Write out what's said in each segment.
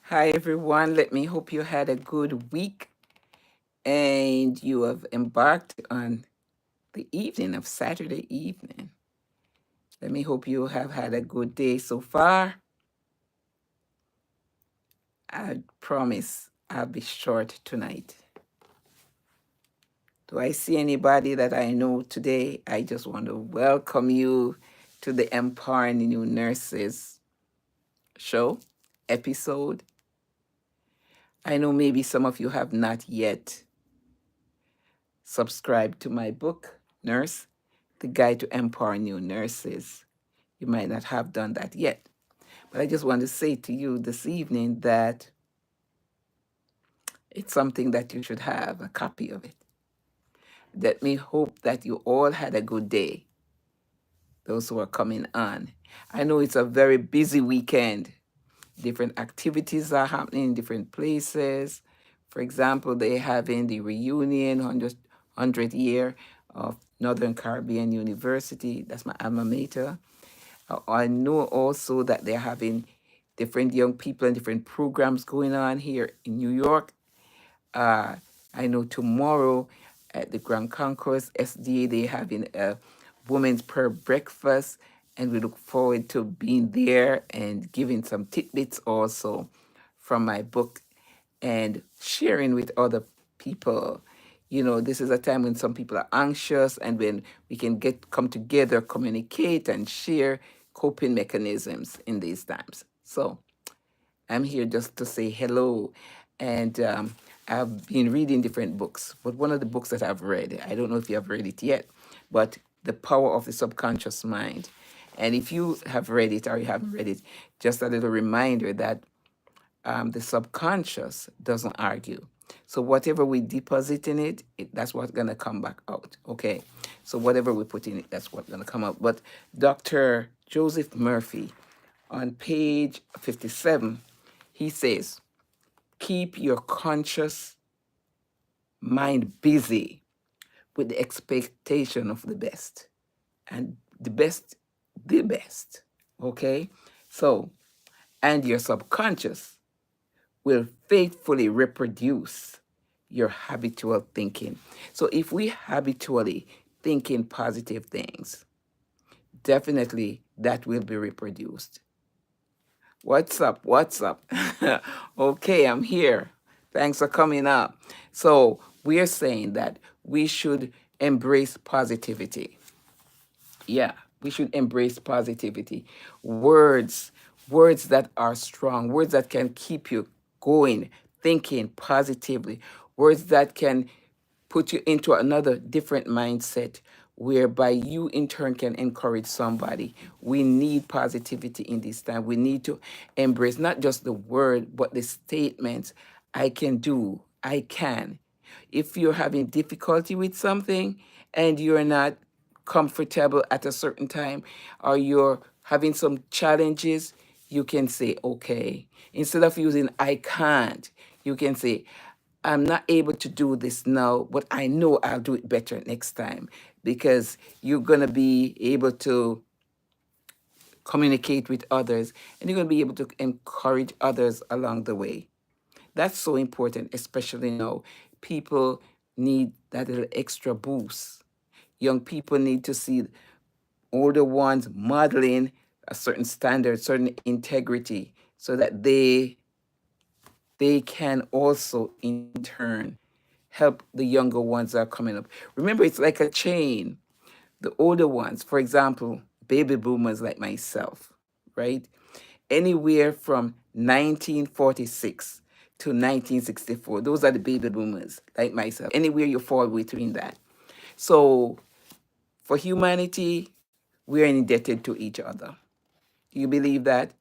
Hi, everyone. Let me hope you had a good week and you have embarked on the evening of Saturday evening. Let me hope you have had a good day so far. I promise I'll be short tonight. Do I see anybody that I know today? I just want to welcome you to the Empowering New Nurses show episode. I know maybe some of you have not yet subscribed to my book, Nurse, The Guide to Empower New Nurses. You might not have done that yet. But I just want to say to you this evening that it's something that you should have a copy of it. Let me hope that you all had a good day, those who are coming on. I know it's a very busy weekend. Different activities are happening in different places. For example, they're having the reunion 100th year of Northern Caribbean University. That's my alma mater. I know also that they're having different young people and different programs going on here in New York. Uh, I know tomorrow at the Grand Concourse SDA, they're having a women's prayer breakfast, and we look forward to being there and giving some tidbits also from my book and sharing with other people. You know, this is a time when some people are anxious and when we can come together, communicate and share coping mechanisms in these times. So I'm here just to say hello. And I've been reading different books, but one of the books that I've read, I don't know if you have read it yet, but The Power of the Subconscious Mind. And if you have read it or you haven't read it, just a little reminder that the subconscious doesn't argue. So whatever we deposit in it, that's what's going to come back out. Okay. So whatever we put in it, that's what's going to come out. But Dr. Joseph Murphy, on page 57, he says, keep your conscious mind busy with the expectation of the best. And the best. Okay? So, and your subconscious will faithfully reproduce your habitual thinking. So if we habitually thinking positive things, definitely that will be reproduced. What's up? What's up? Okay, I'm here. Thanks for coming up. So we're saying that we should embrace positivity. Yeah, we should embrace positivity. Words, words that are strong, words that can keep you going, thinking positively, words that can put you into another different mindset whereby you in turn can encourage somebody. We need positivity in this time. We need to embrace not just the word, but the statements. I can do, I can. If you're having difficulty with something and you're not comfortable at a certain time, or you're having some challenges, you can say, okay. Instead of using I can't, you can say, I'm not able to do this now, but I know I'll do it better next time, because you're going to be able to communicate with others and you're going to be able to encourage others along the way. That's so important, especially now. People need that little extra boost. Young people need to see older ones modeling a certain standard, certain integrity, so that they can also in turn help the younger ones that are coming up. Remember, it's like a chain. The older ones, for example, baby boomers like myself, right? Anywhere from 1946 to 1964, those are the baby boomers like myself. Anywhere you fall between that. So for humanity, we are indebted to each other. Do you believe that?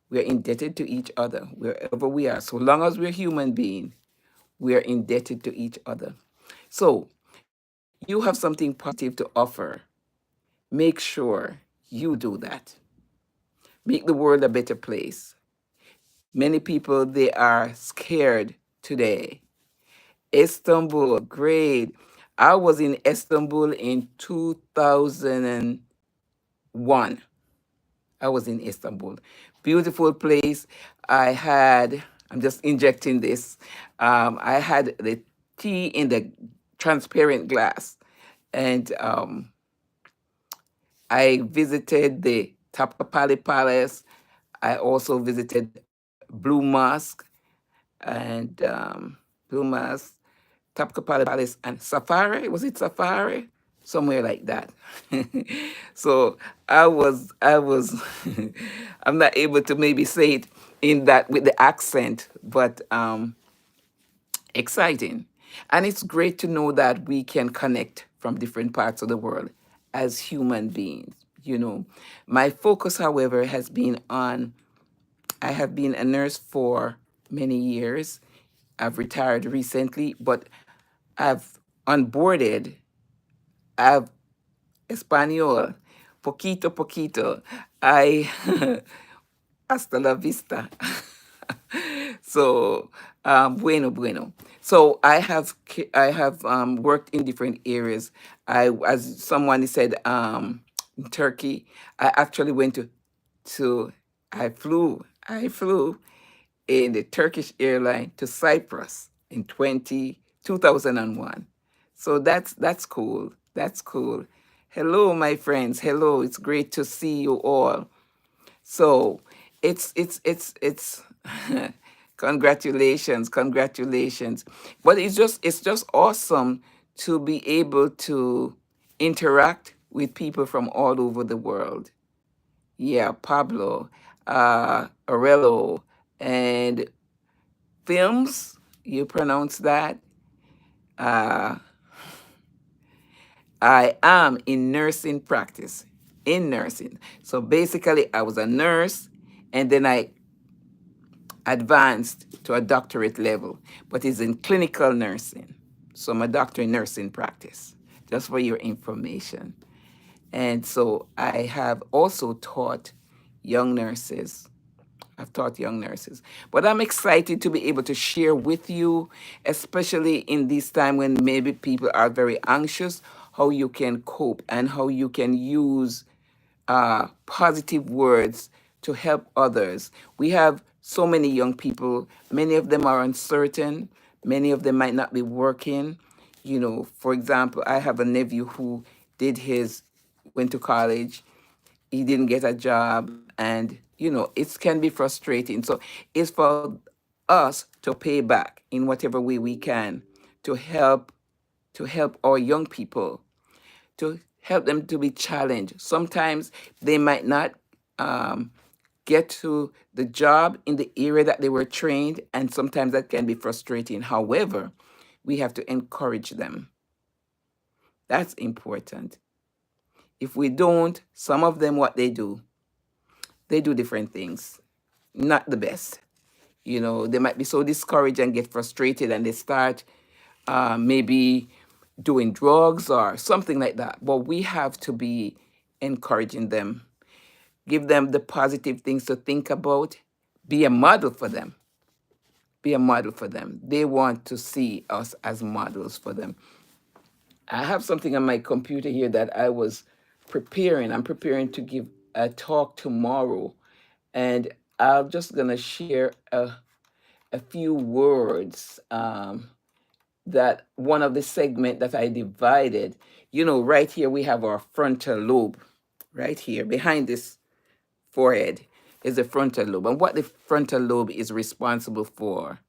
We are indebted to each other wherever we are. So long as we're human beings, we are indebted to each other. So you have something positive to offer. Make sure you do that. Make the world a better place. Many people, they are scared today. Istanbul, great. I was in Istanbul in 2001. I was in Istanbul. Beautiful place. I had I'm just injecting this. I had the tea in the transparent glass, and I visited the Tapapali Palace. I also visited Blue Mosque and Blue Mosque, Tapapali Palace, and Safari. Was it Safari? Somewhere like that. So I was I'm not able to maybe say it in that with the accent, but exciting. And it's great to know that we can connect from different parts of the world as human beings. You know, my focus, however, has been on, I have been a nurse for many years. I've retired recently, but I've onboarded, I've Espanol, poquito, poquito. I, hasta la vista. So, bueno, bueno. So I have worked in different areas. As someone said, in Turkey, I actually went to, I flew in the Turkish airline to Cyprus in 2001. So that's cool. That's cool. Hello, my friends. Hello. It's great to see you all. So it's congratulations, congratulations. But it's just awesome to be able to interact with people from all over the world. Yeah, Pablo, Aurelio, and films, you pronounce that. Uh, I am in nursing practice, in nursing. So basically, I was a nurse, and then I advanced to a doctorate level, but it's in clinical nursing. So I'm a doctor in nursing practice, just for your information. And so I have also taught young nurses. I've taught young nurses. But I'm excited to be able to share with you, especially in this time when maybe people are very anxious, how you can cope and how you can use positive words to help others. We have so many young people. Many of them are uncertain. Many of them might not be working. You know, for example, I have a nephew who did his, went to college. He didn't get a job, and it can be frustrating. So it's for us to pay back in whatever way we can to help our young people, to help them to be challenged. Sometimes they might not um, get to the job in the area that they were trained, and sometimes that can be frustrating. However, we have to encourage them. That's important. If we don't, some of them, what they do different things, not the best. They might be so discouraged and get frustrated, and they start maybe doing drugs or something like that. But we have to be encouraging them, give them the positive things to think about, be a model for them. Be a model for them. They want to see us as models for them. I have something on my computer here that I was preparing. I'm preparing to give a talk tomorrow, and I'm just gonna share a few words, that one of the segment that I divided. Right here we have our frontal lobe. Right here behind this forehead is the frontal lobe, and what the frontal lobe is responsible for.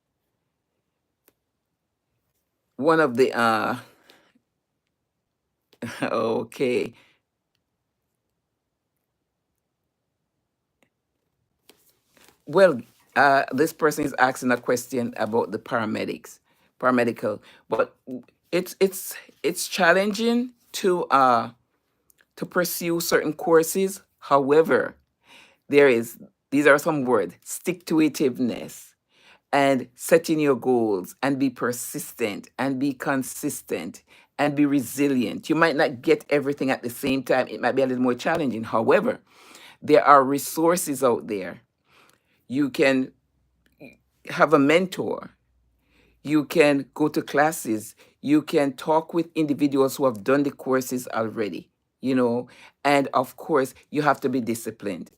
One of the okay. Well, this person is asking a question about the paramedical, but it's challenging to pursue certain courses. However, these are some words: stick to itiveness, and setting your goals, and be persistent, and be consistent, and be resilient. You might not get everything at the same time. It might be a little more challenging. However, there are resources out there. You can have a mentor. You can go to classes. You can talk with individuals who have done the courses already, and of course, you have to be disciplined.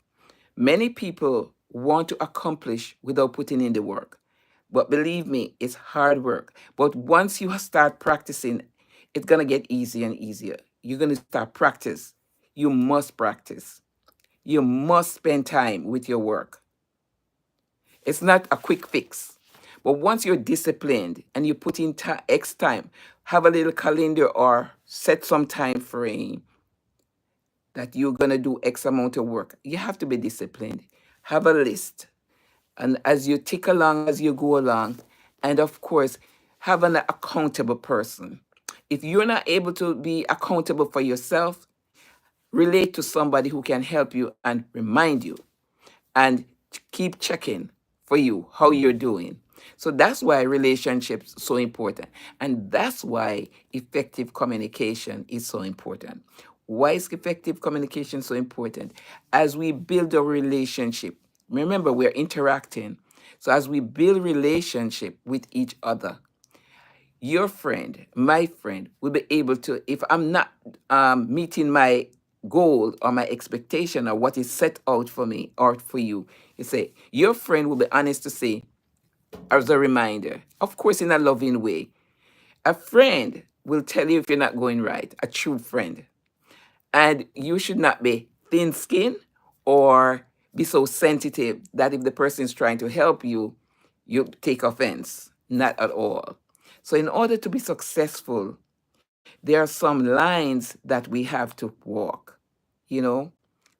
Many people want to accomplish without putting in the work. But believe me, it's hard work. But once you start practicing, it's going to get easier and easier. You're going to start practice. You must practice. You must spend time with your work. It's not a quick fix. But once you're disciplined and you put in X time, have a little calendar or set some time frame that you're going to do X amount of work. You have to be disciplined. Have a list. And as you tick along, as you go along, and of course, have an accountable person. If you're not able to be accountable for yourself, relate to somebody who can help you and remind you and keep checking for you how you're doing. So that's why relationships so important. And that's why effective communication is so important. Why is effective communication so important? As we build a relationship, remember we're interacting. So as we build relationship with each other, your friend, my friend, will be able to, if I'm not meeting my goal or my expectation or what is set out for me or for you, you say, your friend will be honest to say, as a reminder, of course, in a loving way. A friend will tell you if you're not going right, a true friend. And you should not be thin skinned or be so sensitive that if the person is trying to help you, you take offense. Not at all. So, in order to be successful, there are some lines that we have to walk. You know,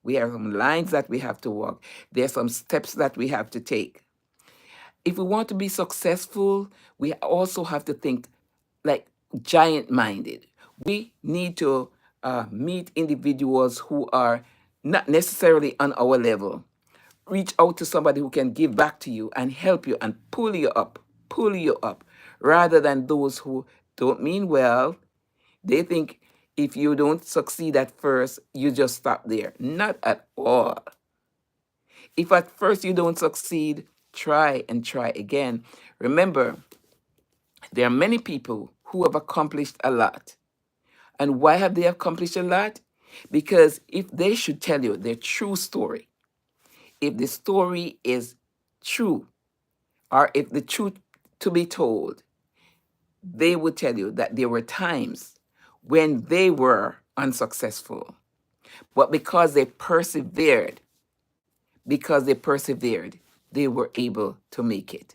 we have some lines that we have to walk. There are some steps that we have to take. If we want to be successful, we also have to think like giant minded. We need to meet individuals who are not necessarily on our level. Reach out to somebody who can give back to you and help you and pull you up, rather than those who don't mean well. They think if you don't succeed at first, you just stop there. Not at all. If at first you don't succeed, try and try again. Remember, there are many people who have accomplished a lot. And why have they accomplished a lot? Because if they should tell you their true story, if the story is true, or if the truth to be told, they would tell you that there were times when they were unsuccessful. But because they persevered, they were able to make it.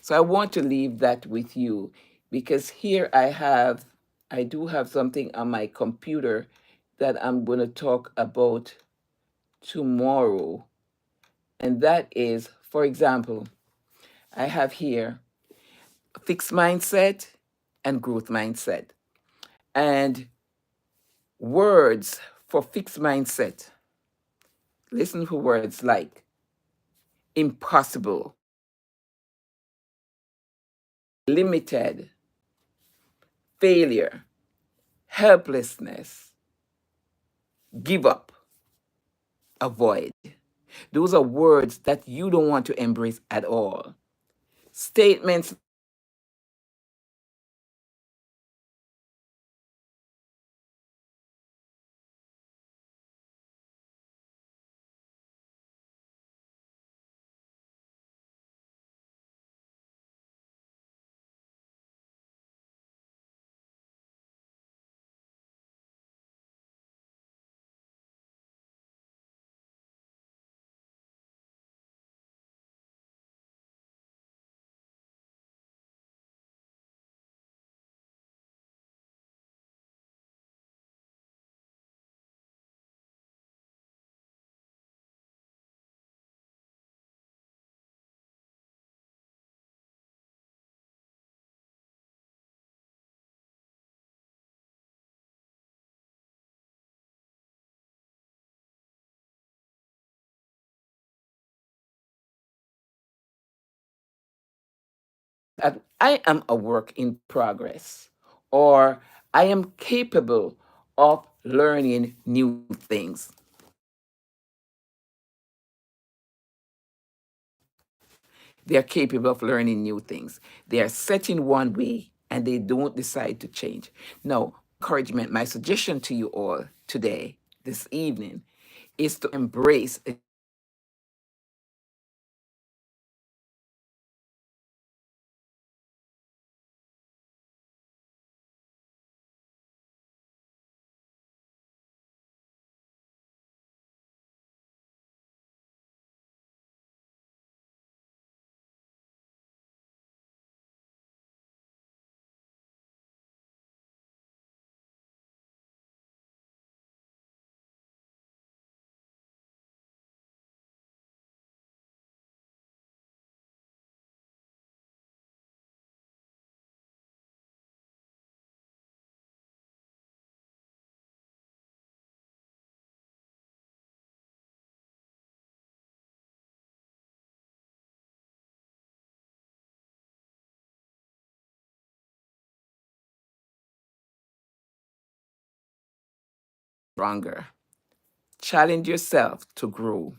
So I want to leave that with you because here I do have something on my computer that I'm going to talk about tomorrow. And that is, for example, I have here fixed mindset and growth mindset. And words for fixed mindset, listen for words like impossible, limited, failure, helplessness, give up, avoid. Those are words that you don't want to embrace at all. Statements that I am a work in progress or I am capable of learning new things. They are capable of learning new things. They are set in one way and they don't decide to change. Now, encouragement, my suggestion to you all today, this evening, is to embrace stronger. Challenge yourself to grow.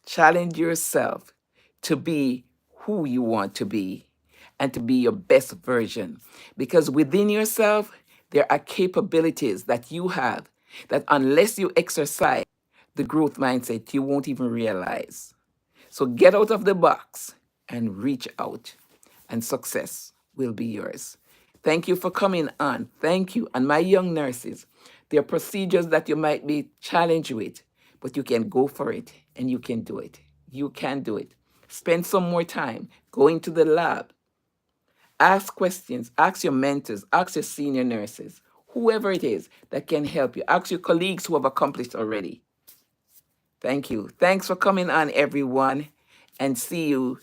Challenge yourself to be who you want to be and to be your best version. Because within yourself, there are capabilities that you have that unless you exercise the growth mindset, you won't even realize. So get out of the box and reach out, and success will be yours. Thank you for coming on. Thank you. And my young nurses, there are procedures that you might be challenged with, but you can go for it and you can do it. You can do it. Spend some more time going to the lab. Ask questions. Ask your mentors. Ask your senior nurses. Whoever it is that can help you. Ask your colleagues who have accomplished already. Thank you. Thanks for coming on, everyone, and see you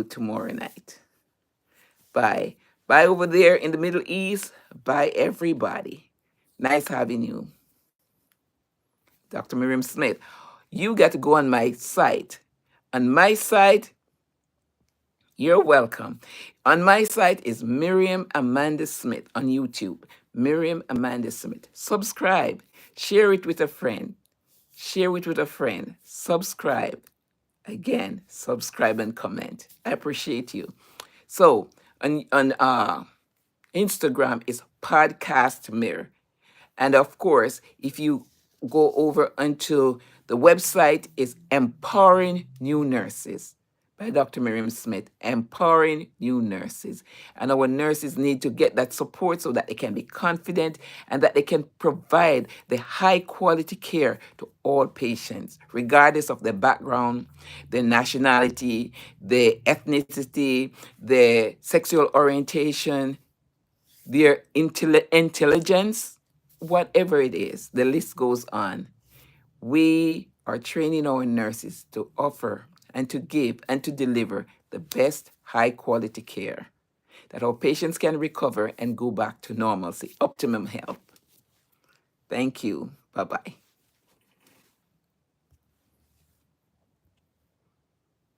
tomorrow night. Bye. Bye over there in the Middle East. Bye, everybody. Nice having you. Dr. Miriam Smith. You got to go on my site. On my site, you're welcome. On my site is Miriam Amanda Smith on YouTube. Miriam Amanda Smith. Subscribe. Share it with a friend. Share it with a friend. Subscribe. Again, subscribe and comment. I appreciate you. So on Instagram is Podcast Mirror. And of course, if you go over onto the website is Empowering New Nurses by Dr. Miriam Smith, Empowering New Nurses. And our nurses need to get that support so that they can be confident and that they can provide the high quality care to all patients, regardless of their background, their nationality, their ethnicity, their sexual orientation, their intelligence, whatever it is, the list goes on. We are training our nurses to offer and to give and to deliver the best high quality care that our patients can recover and go back to normalcy, optimum health. Thank you. Bye bye.